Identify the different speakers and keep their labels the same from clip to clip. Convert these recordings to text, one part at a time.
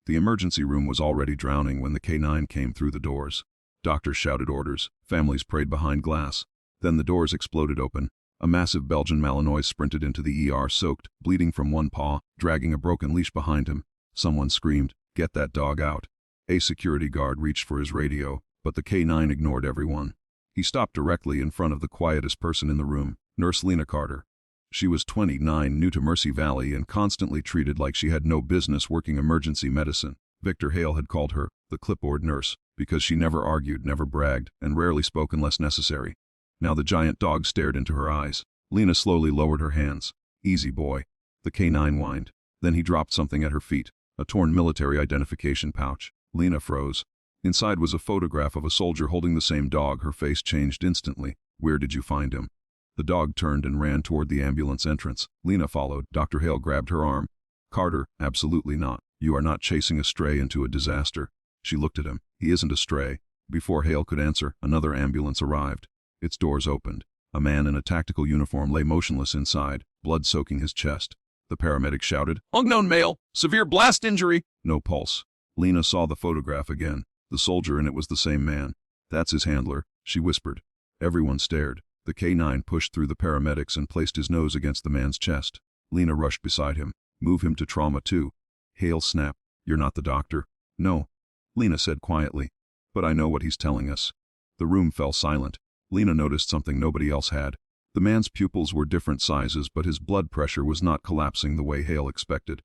Speaker 1: The emergency room was already drowning when the K9 came through the doors. Doctors shouted orders, families prayed behind glass. Then the doors exploded open. A massive Belgian Malinois sprinted into the ER, soaked, bleeding from one paw, dragging a broken leash behind him. Someone screamed, "Get that dog out." A security guard reached for his radio, but the K9 ignored everyone. He stopped directly in front of the quietest person in the room, Nurse Lena Carter. She was 29, new to Mercy Valley, and constantly treated like she had no business working emergency medicine. Victor Hale had called her the clipboard nurse because she never argued, never bragged, and rarely spoke unless necessary. Now the giant dog stared into her eyes. Lena slowly lowered her hands. "Easy, boy." The K9 whined. Then he dropped something at her feet, a torn military identification pouch. Lena froze. Inside was a photograph of a soldier holding the same dog. Her face changed instantly. "Where did you find him?" The dog turned and ran toward the ambulance entrance. Lena followed. Dr. Hale grabbed her arm. "Carter, absolutely not. You are not chasing a stray into a disaster." She looked at him. "He isn't a stray." Before Hale could answer, another ambulance arrived. Its doors opened. A man in a tactical uniform lay motionless inside, blood soaking his chest. The paramedic shouted, "Unknown male, severe blast injury." No pulse. Lena saw the photograph again. The soldier in it was the same man. "That's his handler," she whispered. Everyone stared. The K9 pushed through the paramedics and placed his nose against the man's chest. Lena rushed beside him. "Move him to trauma 2. Hale snapped, "You're not the doctor." "No," Lena said quietly. "But I know what he's telling us." The room fell silent. Lena noticed something nobody else had. The man's pupils were different sizes, but his blood pressure was not collapsing the way Hale expected.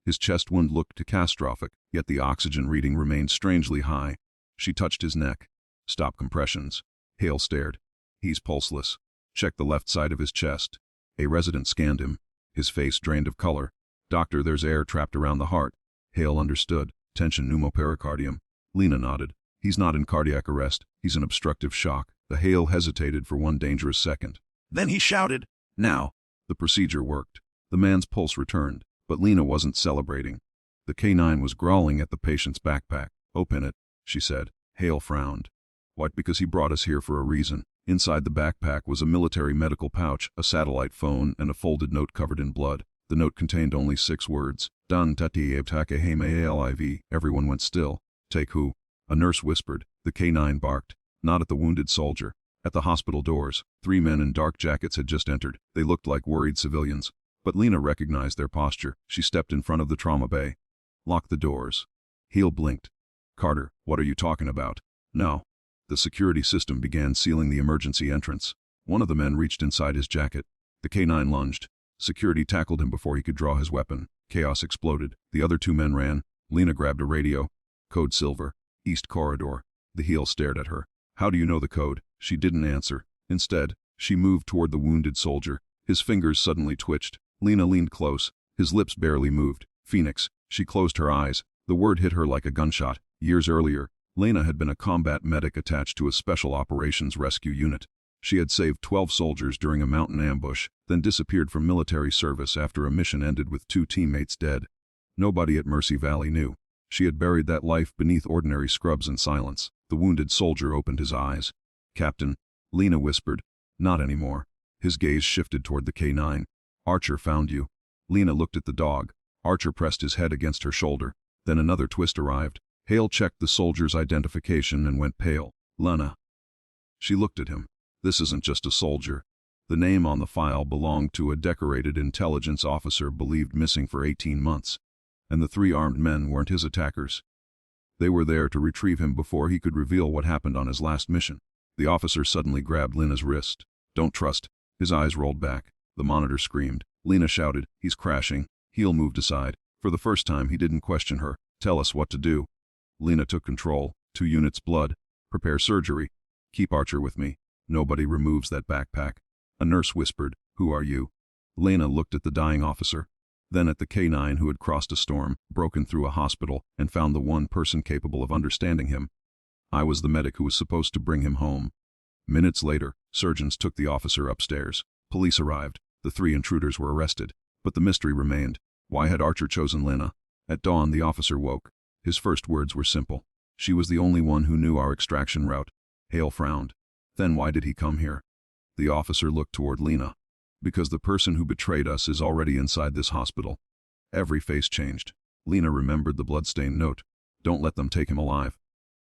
Speaker 1: His chest wound looked catastrophic, yet the oxygen reading remained strangely high. She touched his neck. "Stop compressions." Hale stared. "He's pulseless." "Check the left side of his chest." A resident scanned him. His face drained of color. "Doctor, there's air trapped around the heart." Hale understood. "Tension pneumopericardium." Lena nodded. "He's not in cardiac arrest. He's in obstructive shock." The Hale hesitated for one dangerous second. Then he shouted, "Now!" The procedure worked. The man's pulse returned, but Lena wasn't celebrating. The K9 was growling at the patient's backpack. "Open it," she said. Hale frowned. "What? Because he brought us here for a reason." Inside the backpack was a military medical pouch, a satellite phone, and a folded note covered in blood. The note contained only 6 words. "Dan tati abtake hema. Everyone went still. "Take who?" A nurse whispered. The K9 barked. Not at the wounded soldier. At the hospital doors. 3 men in dark jackets had just entered. They looked like worried civilians. But Lena recognized their posture. She stepped in front of the trauma bay. "Lock the doors." Hale blinked. "Carter, what are you talking about?" "No." The security system began sealing the emergency entrance. One of the men reached inside his jacket. The K9 lunged. Security tackled him before he could draw his weapon. Chaos exploded. The other 2 men ran. Lena grabbed a radio. "Code Silver. East Corridor." The Hale stared at her. "How do you know the code?" She didn't answer. Instead, she moved toward the wounded soldier. His fingers suddenly twitched. Lena leaned close. His lips barely moved. "Phoenix." She closed her eyes. The word hit her like a gunshot. Years earlier, Lena had been a combat medic attached to a special operations rescue unit. She had saved 12 soldiers during a mountain ambush, then disappeared from military service after a mission ended with 2 teammates dead. Nobody at Mercy Valley knew. She had buried that life beneath ordinary scrubs and silence. The wounded soldier opened his eyes. "Captain," Lena whispered. "Not anymore." His gaze shifted toward the K9. "Archer found you." Lena looked at the dog. Archer pressed his head against her shoulder. Then another twist arrived. Hale checked the soldier's identification and went pale. "Lena." She looked at him. "This isn't just a soldier." The name on the file belonged to a decorated intelligence officer believed missing for 18 months. And the 3 armed men weren't his attackers. They were there to retrieve him before he could reveal what happened on his last mission. The officer suddenly grabbed Lena's wrist. "Don't trust." His eyes rolled back. The monitor screamed. Lena shouted, "He's crashing." Hale moved aside. For the first time, he didn't question her. "Tell us what to do." Lena took control. 2 units blood. "Prepare surgery. Keep Archer with me. Nobody removes that backpack." A nurse whispered, "Who are you?" Lena looked at the dying officer. Then at the K9 who had crossed a storm, broken through a hospital, and found the one person capable of understanding him. "I was the medic who was supposed to bring him home." Minutes later, surgeons took the officer upstairs. Police arrived. The 3 intruders were arrested. But the mystery remained. Why had Archer chosen Lena? At dawn, the officer woke. His first words were simple. "She was the only one who knew our extraction route." Hale frowned. "Then why did he come here?" The officer looked toward Lena. "Because the person who betrayed us is already inside this hospital." Every face changed. Lena remembered the bloodstained note. Don't let them take him alive.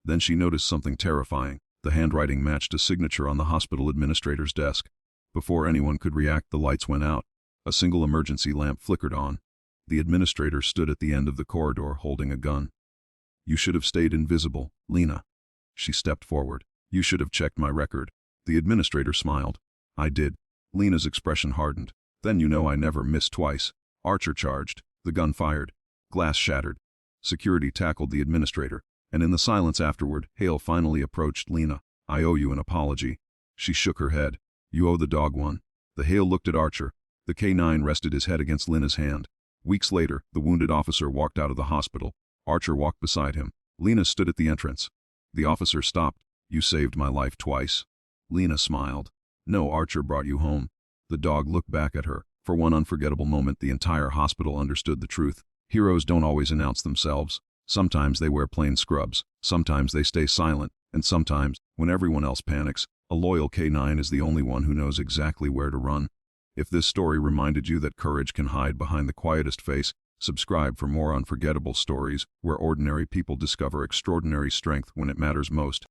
Speaker 1: Then she noticed something terrifying. The handwriting matched a signature on the hospital administrator's desk. Before anyone could react, the lights went out. A single emergency lamp flickered on. The administrator stood at the end of the corridor holding a gun. You should have stayed invisible, Lena. She stepped forward. You should have checked my record. The administrator smiled. I did. Lena's expression hardened. Then you know I never missed twice. Archer charged. The gun fired. Glass shattered. Security tackled the administrator, and in the silence afterward, Hale finally approached Lena. I owe you an apology. She shook her head. You owe the dog one. The Hale looked at Archer. The K9 rested his head against Lena's hand. Weeks later, the wounded officer walked out of the hospital. Archer walked beside him. Lena stood at the entrance. The officer stopped. You saved my life twice. Lena smiled. No, Archer brought you home. The dog looked back at her. For one unforgettable moment, the entire hospital understood the truth. Heroes don't always announce themselves. Sometimes they wear plain scrubs. Sometimes they stay silent. And sometimes, when everyone else panics, a loyal K9 is the only one who knows exactly where to run. If this story reminded you that courage can hide behind the quietest face, subscribe for more unforgettable stories where ordinary people discover extraordinary strength when it matters most.